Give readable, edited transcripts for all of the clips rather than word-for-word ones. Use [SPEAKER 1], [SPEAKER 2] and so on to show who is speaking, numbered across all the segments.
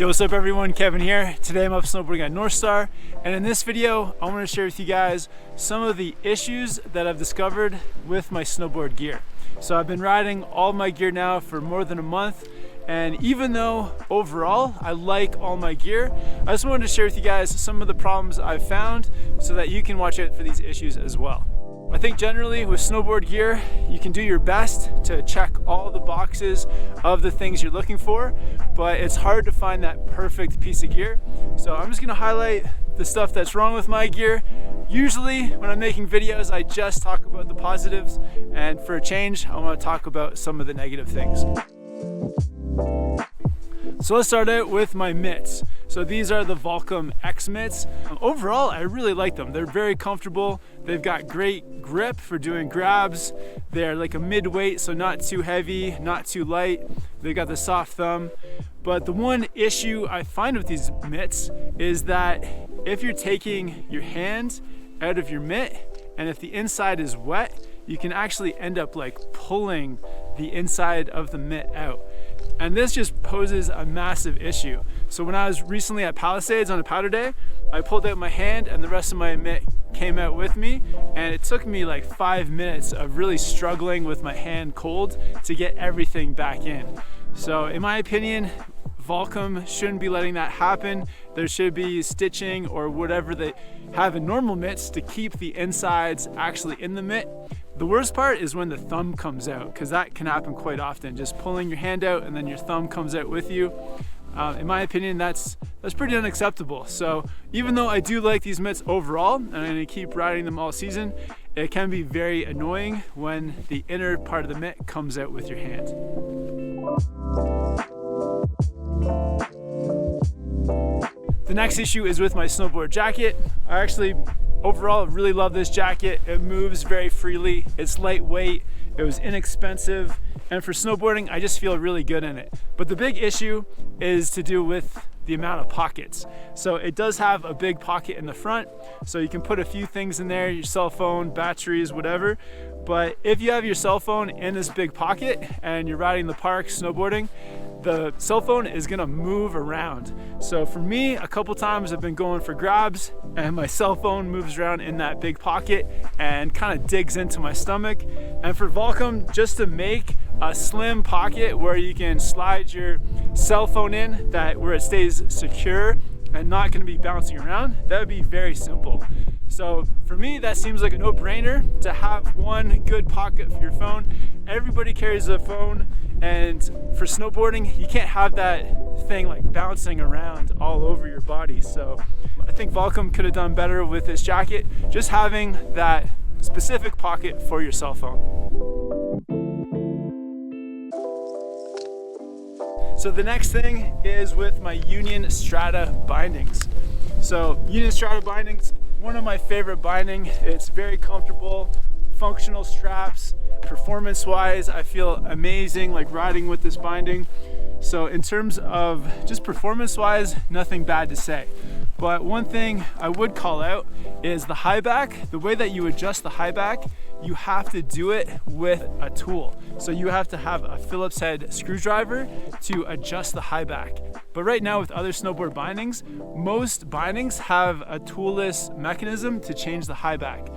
[SPEAKER 1] Yo, what's up everyone, Kevin here. Today I'm up snowboarding at North Star, and in this video I want to share with you guys some of the issues that I've discovered with my snowboard gear. So I've been riding all my gear now for more than a month, and even though overall I like all my gear, I just wanted to share with you guys some of the problems I've found so that you can watch out for these issues as well. I think generally with snowboard gear, you can do your best to check all the boxes of the things you're looking for, but it's hard to find that perfect piece of gear. So I'm just gonna highlight the stuff that's wrong with my gear. Usually when I'm making videos, I just talk about the positives, and for a change, I wanna talk about some of the negative things. So let's start out with my mitts. So these are the Volcom X mitts. Overall, I really like them. They're very comfortable. They've got great grip for doing grabs. They're like a mid-weight, so not too heavy, not too light. They've got the soft thumb. But the one issue I find with these mitts is that if you're taking your hand out of your mitt, and if the inside is wet, you can actually end up like pulling the inside of the mitt out. And this just poses a massive issue. So when I was recently at Palisades on a powder day, I pulled out my hand and the rest of my mitt came out with me, and it took me like 5 minutes of really struggling with my hand cold to get everything back in. So in my opinion, Volcom shouldn't be letting that happen. There should be stitching or whatever they have in normal mitts to keep the insides actually in the mitt. The worst part is when the thumb comes out, because that can happen quite often. Just pulling your hand out and then your thumb comes out with you. In my opinion, that's pretty unacceptable. So even though I do like these mitts overall, and I'm gonna keep riding them all season, it can be very annoying when the inner part of the mitt comes out with your hand. The next issue is with my snowboard jacket. I actually overall really love this jacket. It moves very freely, it's lightweight, it was inexpensive, and for snowboarding I just feel really good in it. But the big issue is to do with the amount of pockets. So it does have a big pocket in the front, so you can put a few things in there, your cell phone, batteries, whatever. But if you have your cell phone in this big pocket and you're riding the park snowboarding, the cell phone is gonna move around. So for me, a couple times I've been going for grabs and my cell phone moves around in that big pocket and kind of digs into my stomach. And for Volcom, just to make a slim pocket where you can slide your cell phone in, where it stays secure and not gonna be bouncing around, that would be very simple. So for me, that seems like a no-brainer to have one good pocket for your phone. Everybody carries a phone, and for snowboarding, you can't have that thing like bouncing around all over your body. So I think Volcom could have done better with this jacket, just having that specific pocket for your cell phone. So the next thing is with my Union Strata bindings. So Union Strata bindings, one of my favorite binding. It's very comfortable, functional straps. Performance wise, I feel amazing like riding with this binding. So in terms of just performance wise, nothing bad to say. But one thing I would call out is the high back. The way that you adjust the high back, you have to do it with a tool. So you have to have a Phillips head screwdriver to adjust the high back. But right now with other snowboard bindings, most bindings have a toolless mechanism to change the high back.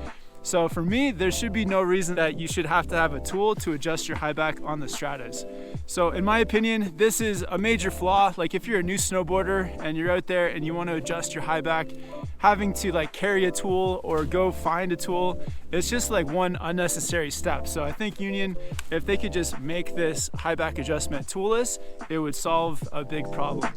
[SPEAKER 1] So for me, there should be no reason that you should have to have a tool to adjust your high back on the Stratas. So in my opinion, this is a major flaw. Like if you're a new snowboarder and you're out there and you want to adjust your high back, having to like carry a tool or go find a tool, it's just like one unnecessary step. So I think Union, if they could just make this high back adjustment toolless, it would solve a big problem.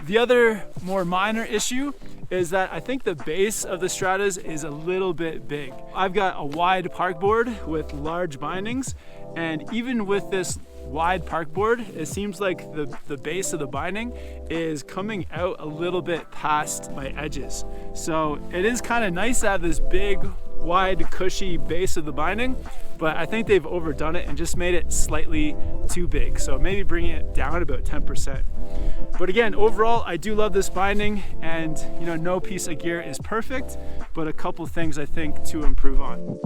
[SPEAKER 1] The other more minor issue is that I think the base of the Stratas is a little bit big. I've got a wide park board with large bindings, and even with this wide park board, it seems like the base of the binding is coming out a little bit past my edges. So it is kind of nice to have this big, wide, cushy base of the binding, but I think they've overdone it and just made it slightly too big. So maybe bringing it down about 10%. But again, overall, I do love this binding, and no piece of gear is perfect, but a couple things I think to improve on.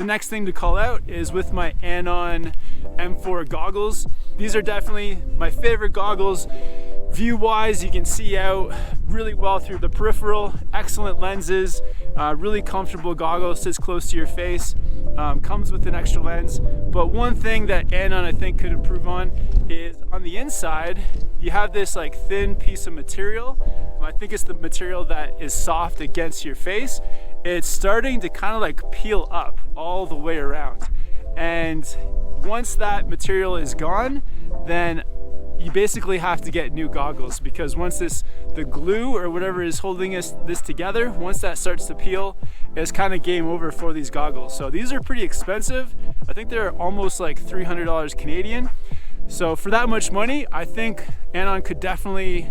[SPEAKER 1] The next thing to call out is with my Anon M4 goggles. These are definitely my favorite goggles. View-wise, you can see out really well through the peripheral, excellent lenses, really comfortable goggles, sits close to your face, comes with an extra lens. But one thing that Anon I think could improve on is on the inside, you have this like thin piece of material. I think it's the material that is soft against your face. It's starting to kind of like peel up all the way around. And once that material is gone, then you basically have to get new goggles, because once the glue or whatever is holding this together, once that starts to peel, it's kind of game over for these goggles. So these are pretty expensive. I think they're almost like $300 Canadian. So for that much money, I think Anon could definitely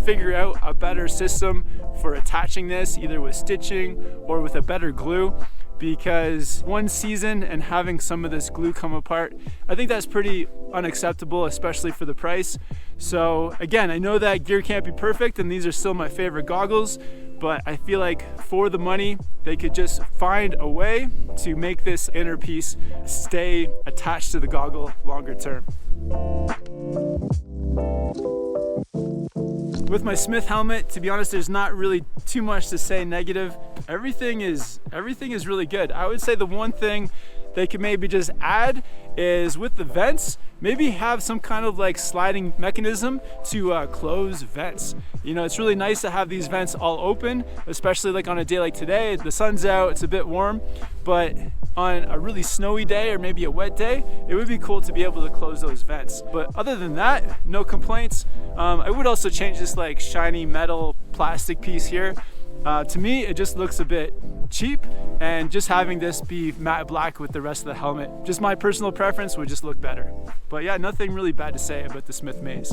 [SPEAKER 1] figure out a better system for attaching this, either with stitching or with a better glue, because one season and having some of this glue come apart, I think that's pretty unacceptable, especially for the price. So again, I know that gear can't be perfect and these are still my favorite goggles, but I feel like for the money, they could just find a way to make this inner piece stay attached to the goggle longer term. With my Smith helmet, to be honest, there's not really too much to say negative. Everything is really good. I would say the one thing they could maybe just add is with the vents, maybe have some kind of like sliding mechanism to close vents. You know, it's really nice to have these vents all open, especially like on a day like today. The sun's out, it's a bit warm, but on a really snowy day or maybe a wet day, it would be cool to be able to close those vents. But other than that, no complaints. I would also change this like shiny metal plastic piece here. To me, it just looks a bit cheap, and just having this be matte black with the rest of the helmet, just my personal preference, would just look better. But yeah, nothing really bad to say about the Smith Maze.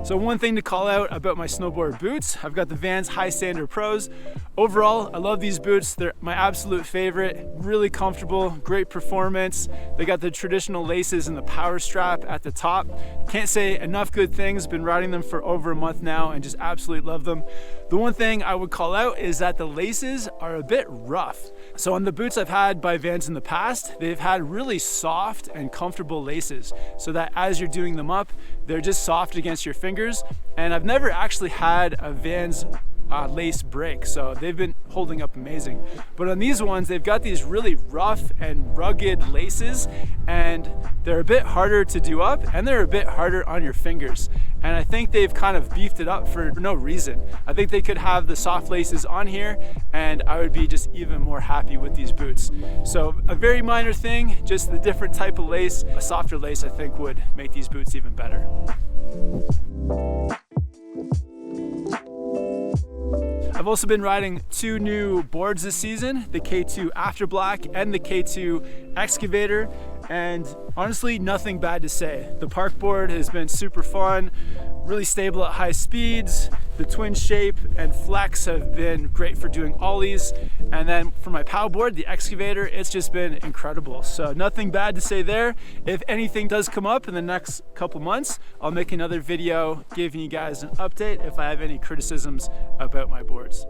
[SPEAKER 1] So one thing to call out about my snowboard boots, I've got the Vans High Standard Pros. Overall, I love these boots. They're my absolute favorite. Really comfortable, great performance. They got the traditional laces and the power strap at the top. Can't say enough good things. Been riding them for over a month now and just absolutely love them. The one thing I would call out is that the laces are a bit rough. So on the boots I've had by Vans in the past, they've had really soft and comfortable laces, so that as you're doing them up, they're just soft against your fingers. And I've never actually had a Vans lace break, so they've been holding up amazing. But on these ones, they've got these really rough and rugged laces, and they're a bit harder to do up, and they're a bit harder on your fingers. And I think they've kind of beefed it up for no reason. I think they could have the soft laces on here, and I would be just even more happy with these boots. So a very minor thing, just the different type of lace. A softer lace I think would make these boots even better. I've also been riding two new boards this season, the K2 After Black and the K2 Excavator, and honestly, nothing bad to say. The park board has been super fun, really stable at high speeds. The twin shape and flex have been great for doing ollies. And then for my POW board, the Excavator, it's just been incredible. So nothing bad to say there. If anything does come up in the next couple months, I'll make another video giving you guys an update if I have any criticisms about my boards.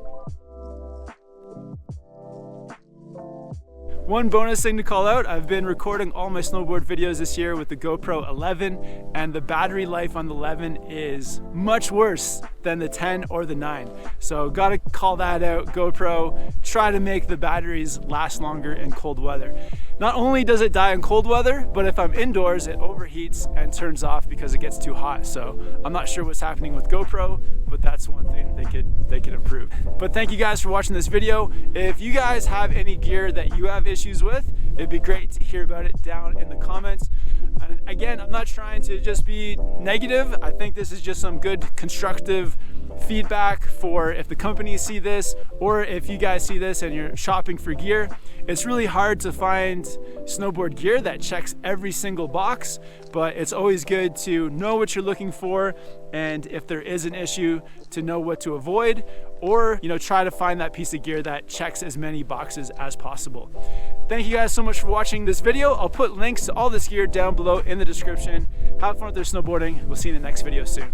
[SPEAKER 1] One bonus thing to call out, I've been recording all my snowboard videos this year with the GoPro 11, and the battery life on the 11 is much worse than the 10 or the 9. So gotta call that out, GoPro. Try to make the batteries last longer in cold weather. Not only does it die in cold weather, but if I'm indoors, it overheats and turns off because it gets too hot. So I'm not sure what's happening with GoPro, but that's one thing they could improve. But thank you guys for watching this video. If you guys have any gear that you have issues with, it'd be great to hear about it down in the comments. And again, I'm not trying to just be negative. I think this is just some good constructive feedback for if the companies see this, or if you guys see this and you're shopping for gear. It's really hard to find snowboard gear that checks every single box, but it's always good to know what you're looking for, and if there is an issue, to know what to avoid, or try to find that piece of gear that checks as many boxes as possible. Thank you guys so much for watching this video. I'll put links to all this gear down below in the description. Have fun with your snowboarding. We'll see you in the next video soon.